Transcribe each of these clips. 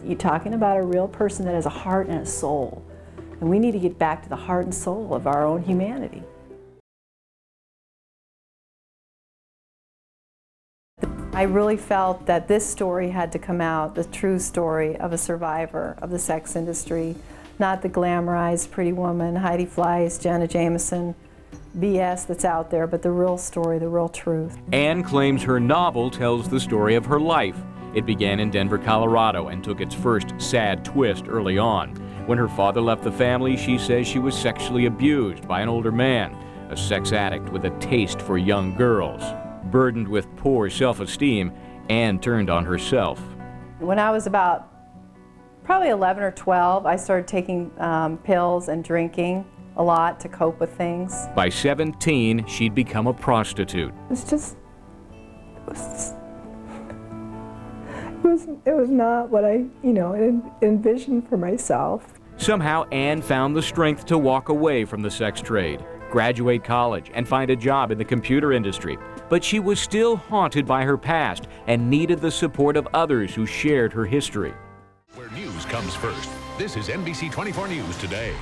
You're talking about a real person that has a heart and a soul. And we need to get back to the heart and soul of our own humanity. I really felt that this story had to come out, the true story of a survivor of the sex industry, not the glamorized pretty woman, Heidi Fleiss, Jenna Jameson, BS that's out there, but the real story, the real truth. Anne claims her novel tells the story of her life. It began in Denver, Colorado, and took its first sad twist early on. When her father left the family, she says she was sexually abused by an older man, a sex addict with a taste for young girls. Burdened with poor self-esteem, Anne turned on herself. When I was about probably 11 or 12, I started taking pills and drinking a lot to cope with things. By 17, she'd become a prostitute. It was not what I, envisioned for myself. Somehow, Anne found the strength to walk away from the sex trade, graduate college, and find a job in the computer industry. But she was still haunted by her past and needed the support of others who shared her history. Where news comes first. This is NBC 24 News Today.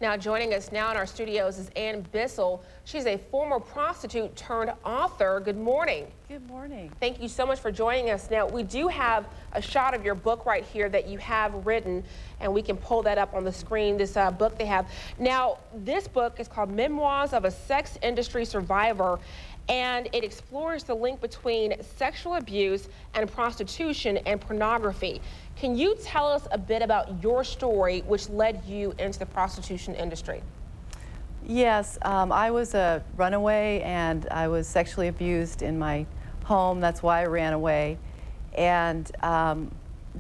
Now joining us now in our studios is Ann Bissell. She's a former prostitute turned author. Good morning. Good morning. Thank you so much for joining us. Now we do have a shot of your book right here that you have written, and we can pull that up on the screen, this book they have. Now this book is called Memoirs of a Sex Industry Survivor, and it explores the link between sexual abuse and prostitution and pornography. Can you tell us a bit about your story which led you into the prostitution industry? Yes, I was a runaway and I was sexually abused in my home. That's why I ran away. And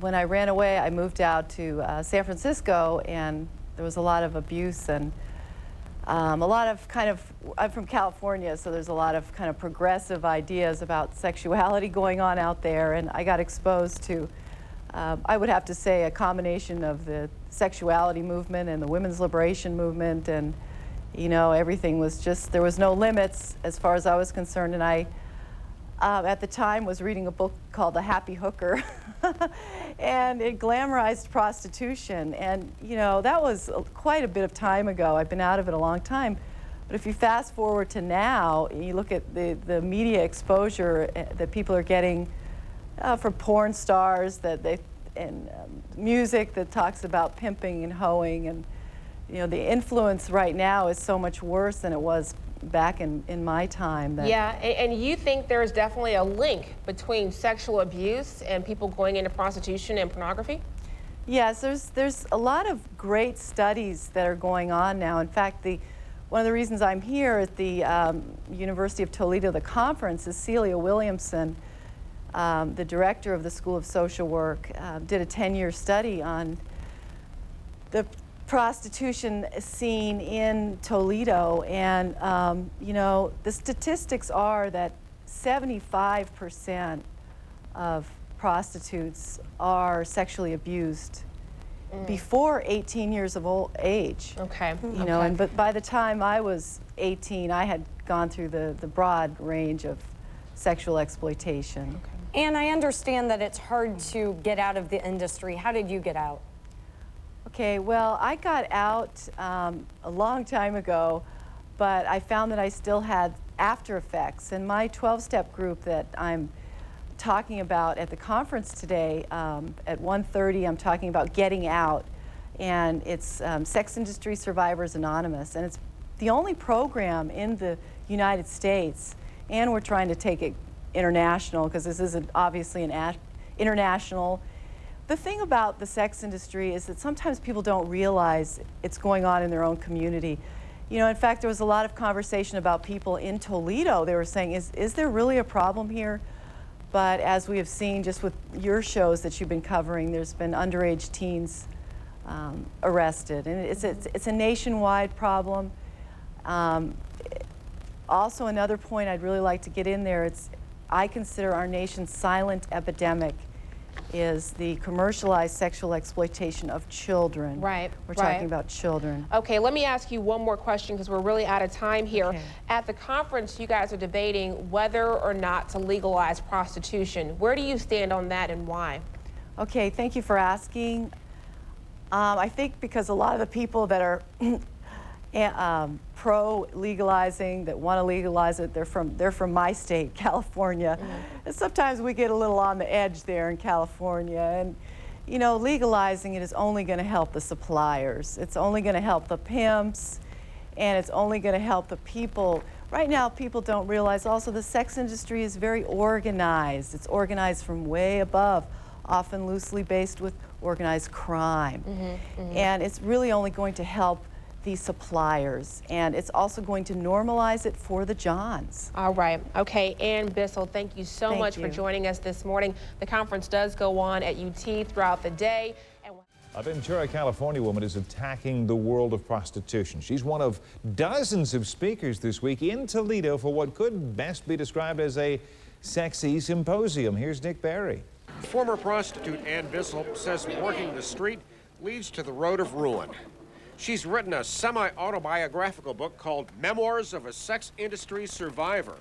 when I ran away, I moved out to San Francisco, and there was a lot of abuse and a lot of I'm from California, so there's a lot of kind of progressive ideas about sexuality going on out there, and I got exposed to I would have to say a combination of the sexuality movement and the women's liberation movement, and everything was just, there was no limits as far as I was concerned. And I at the time was reading a book called The Happy Hooker and it glamorized prostitution, and that was quite a bit of time ago. I've been out of it a long time, but if you fast forward to now, you look at the media exposure that people are getting for porn stars, and music that talks about pimping and hoeing, and the influence right now is so much worse than it was back in my time. Yeah, and you think there's definitely a link between sexual abuse and people going into prostitution and pornography? Yes, there's a lot of great studies that are going on now. In fact, one of the reasons I'm here at the University of Toledo, the conference, is Celia Williamson, the director of the School of Social Work, did a 10-year study on the prostitution scene in Toledo, and the statistics are that 75% of prostitutes are sexually abused before 18 years of age. Okay. But by the time I was 18, I had gone through the broad range of sexual exploitation. Okay. And I understand that it's hard to get out of the industry. How did you get out? Okay, well, I got out a long time ago, but I found that I still had after effects. And my 12-step group that I'm talking about at the conference today, at 1:30, I'm talking about getting out. And it's Sex Industry Survivors Anonymous. And it's the only program in the United States, and we're trying to take it international, because this is obviously an international. The thing about the sex industry is that sometimes people don't realize it's going on in their own community. In fact, there was a lot of conversation about people in Toledo. They were saying, is there really a problem here? But as we have seen just with your shows that you've been covering, there's been underage teens arrested. And it's a nationwide problem. Also, another point I'd really like to get in there, I consider our nation's silent epidemic is the commercialized sexual exploitation of children. Right. We're talking about children. Okay, let me ask you one more question, because we're really out of time here. Okay. At the conference, you guys are debating whether or not to legalize prostitution. Where do you stand on that, and why? Okay, thank you for asking. I think because a lot of the people that are pro-legalizing, that want to legalize it, they're from my state, California. And sometimes we get a little on the edge there in California. And you know, legalizing it is only going to help the suppliers. It's only going to help the pimps, and it's only going to help the people. Right now, people don't realize also the sex industry is very organized. It's organized from way above, often loosely based with organized crime. And it's really only going to help the suppliers, and it's also going to normalize it for the Johns. All right. Okay, Ann Bissell, thank you so much for joining us this morning. The conference does go on at UT throughout the day. A Ventura, California woman is attacking the world of prostitution. She's one of dozens of speakers this week in Toledo for what could best be described as a sexy symposium. Here's Nick Barry. Former prostitute Ann Bissell says working the street leads to the road of ruin. She's written a semi-autobiographical book called Memoirs of a Sex Industry Survivor,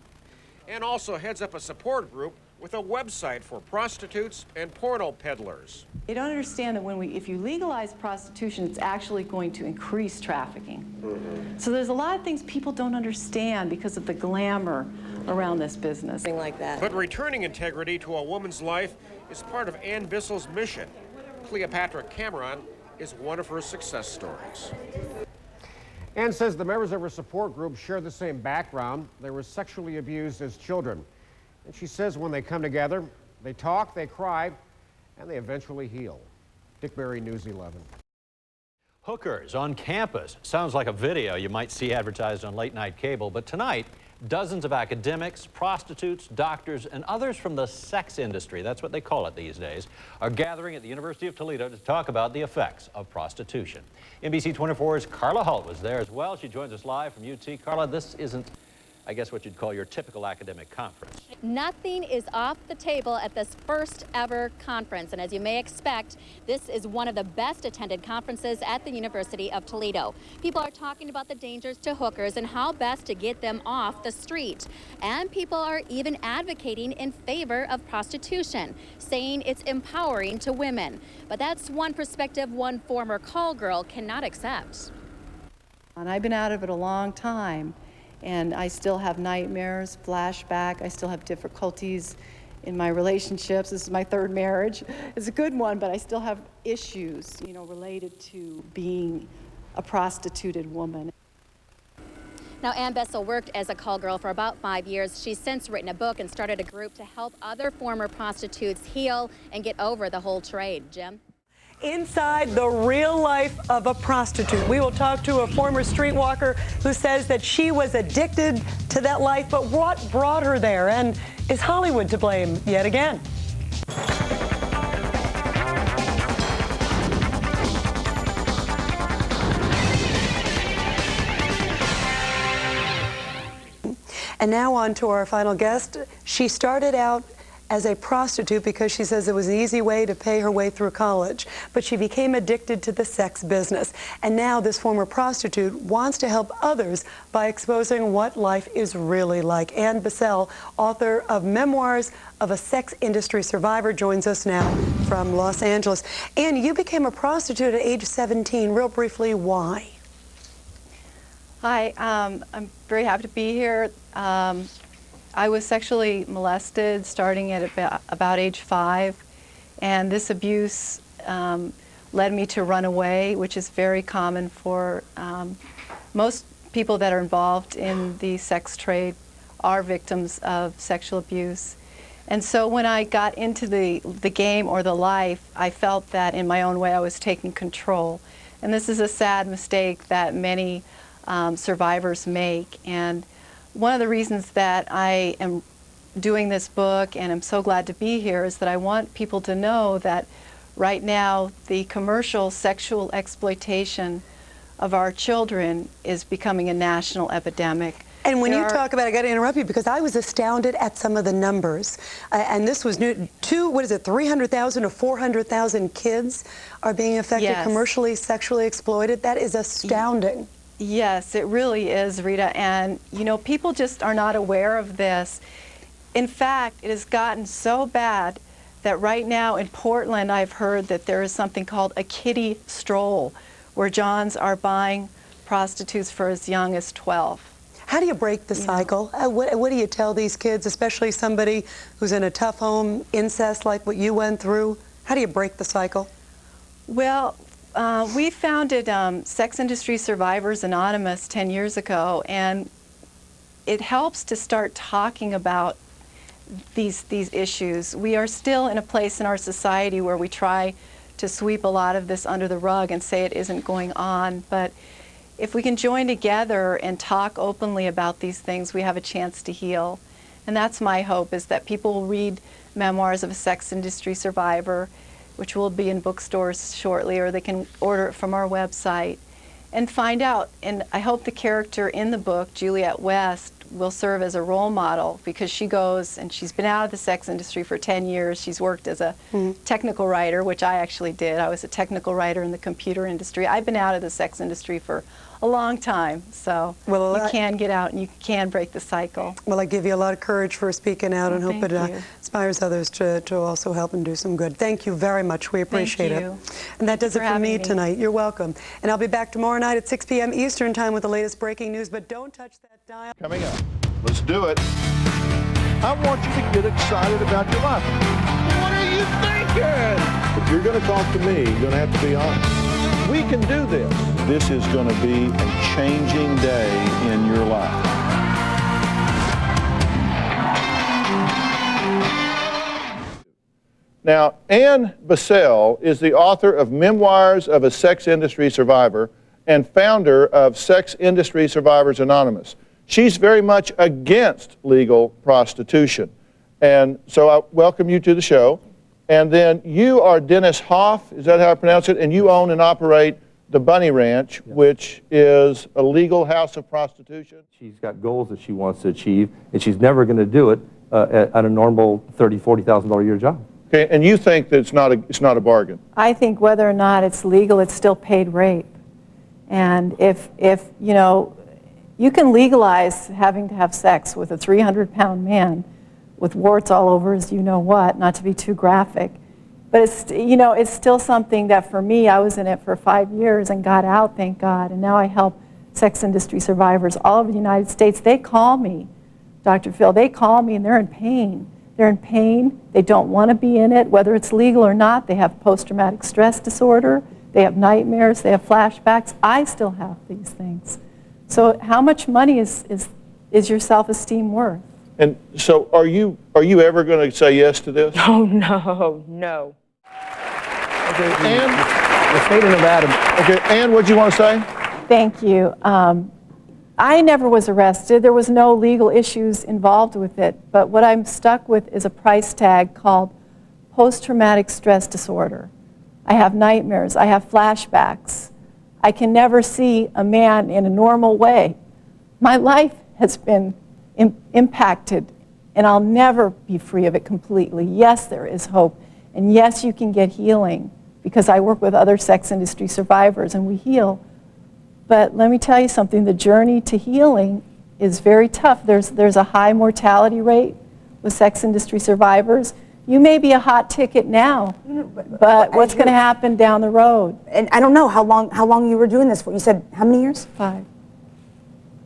and also heads up a support group with a website for prostitutes and porno peddlers. You don't understand that if you legalize prostitution, it's actually going to increase trafficking. So there's a lot of things people don't understand because of the glamour around this business. Like that. But returning integrity to a woman's life is part of Ann Bissell's mission. Cleopatra Cameron is one of her success stories. Ann says the members of her support group share the same background. They were sexually abused as children. And she says when they come together, they talk, they cry, and they eventually heal. Dick Berry, News 11. Hookers on campus. Sounds like a video you might see advertised on late night cable, but tonight, dozens of academics, prostitutes, doctors, and others from the sex industry, that's what they call it these days, are gathering at the University of Toledo to talk about the effects of prostitution. NBC 24's Carla Hull was there as well. She joins us live from UT. Carla, this isn't, I guess, what you'd call your typical academic conference. Nothing is off the table at this first ever conference, and as you may expect, this is one of the best attended conferences at the University of Toledo. People are talking about the dangers to hookers and how best to get them off the street. And people are even advocating in favor of prostitution, saying it's empowering to women. But that's one perspective one former call girl cannot accept. And I've been out of it a long time. And I still have nightmares, flashback. I still have difficulties in my relationships. This is my third marriage. It's a good one, but I still have issues, you know, related to being a prostituted woman. Now, Ann Bissell worked as a call girl for about 5 years. She's since written a book and started a group to help other former prostitutes heal and get over the whole trade. Jim? Inside the real life of a prostitute. We will talk to a former streetwalker who says that she was addicted to that life, but what brought her there? And is Hollywood to blame yet again? And now on to our final guest. She started out as a prostitute because she says it was an easy way to pay her way through college. But she became addicted to the sex business. And now this former prostitute wants to help others by exposing what life is really like. Ann Bissell, author of Memoirs of a Sex Industry Survivor, joins us now from Los Angeles. Ann, you became a prostitute at age 17. Real briefly, why? Hi, I'm very happy to be here. I was sexually molested starting at about age 5, and this abuse led me to run away, which is very common for most people that are involved in the sex trade are victims of sexual abuse. And so when I got into the game or the life, I felt that in my own way I was taking control. And this is a sad mistake that many survivors make. And one of the reasons that I am doing this book and I'm so glad to be here is that I want people to know that right now the commercial sexual exploitation of our children is becoming a national epidemic. And when you talk about it, I got to interrupt you because I was astounded at some of the numbers. And this was new, 300,000 to 400,000 kids are being affected, commercially sexually exploited. That is astounding. Yes, it really is, Rita. And, you know, people just are not aware of this. In fact, it has gotten so bad that right now in Portland, I've heard that there is something called a kiddie stroll, where Johns are buying prostitutes for as young as 12. How do you break the cycle? What do you tell these kids, especially somebody who's in a tough home, incest like what you went through? How do you break the cycle? Well, we founded Sex Industry Survivors Anonymous 10 years ago, and it helps to start talking about these issues. We are still in a place in our society where we try to sweep a lot of this under the rug and say it isn't going on, but if we can join together and talk openly about these things, we have a chance to heal. And that's my hope, is that people will read Memoirs of a Sex Industry Survivor, which will be in bookstores shortly, or they can order it from our website, and find out. And I hope the character in the book, Juliette West, will serve as a role model, because she goes and she's been out of the sex industry for 10 years. She's worked as a technical writer, which I actually did. I was a technical writer in the computer industry. I've been out of the sex industry for a long time, so you can get out and you can break the cycle. Well, I give you a lot of courage for speaking out, and hope it inspires others to also help and do some good. Thank you very much. We appreciate it. And that does it for me tonight. You're welcome. And I'll be back tomorrow night at 6 p.m. Eastern Time with the latest breaking news, but don't touch that dial. Coming up. Let's do it. I want you to get excited about your life. What are you thinking? If you're going to talk to me, you're going to have to be honest. We can do this. This is going to be a changing day in your life. Now, Ann Bissell is the author of Memoirs of a Sex Industry Survivor and founder of Sex Industry Survivors Anonymous. She's very much against legal prostitution. And so I welcome you to the show. And then you are Dennis Hoff, is that how I pronounce it? And you own and operate the Bunny Ranch, which is a legal house of prostitution. She's got goals that she wants to achieve, and she's never going to do it at a normal $30,000, $40,000 a year job. Okay, and you think that it's not a bargain? I think whether or not it's legal, it's still paid rape. And if you know, you can legalize having to have sex with a 300-pound man with warts all over his you-know-what, not to be too graphic. But it's, you know, it's still something that for me, I was in it for 5 years and got out, thank God. And now I help sex industry survivors all over the United States. They call me, Dr. Phil, they call me and they're in pain. They're in pain, they don't want to be in it, whether it's legal or not. They have post-traumatic stress disorder, they have nightmares, they have flashbacks. I still have these things. So how much money is your self-esteem worth? And so are you ever going to say yes to this? Oh, no, no. Okay, Ann? The state of Nevada. Okay, Ann, what do you want to say? Thank you. I never was arrested. There was no legal issues involved with it. But what I'm stuck with is a price tag called post-traumatic stress disorder. I have nightmares. I have flashbacks. I can never see a man in a normal way. My life has been impacted, and I'll never be free of it completely. Yes, there is hope, and yes, you can get healing, because I work with other sex industry survivors and we heal. But let me tell you something, the journey to healing is very tough. There's a high mortality rate with sex industry survivors. You may be a hot ticket now, but what's going to happen down the road? And I don't know how long you were doing this for. You said how many years? 5.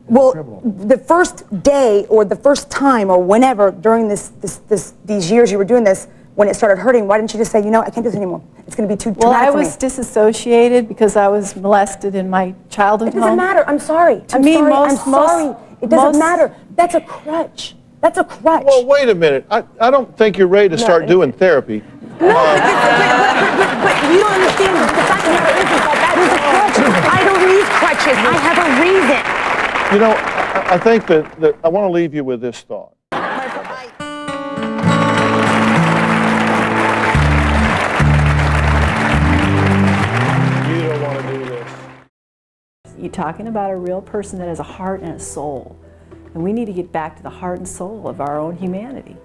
Well, the first day or the first time or whenever during these years you were doing this, when it started hurting, why didn't you just say, you know, I can't do this anymore? It's going to be too traumatic for me. Well, I was disassociated because I was molested in my childhood home. It doesn't matter. I'm sorry. To me, I'm sorry. It doesn't matter. That's a crutch. That's a crutch. Well, wait a minute. I don't think you're ready to start doing therapy. No, but you don't understand the fact that is a crutch. I don't need crutches. I have a reason. You know, I think that I want to leave you with this thought. You don't want to do this. You're talking about a real person that has a heart and a soul. And we need to get back to the heart and soul of our own humanity.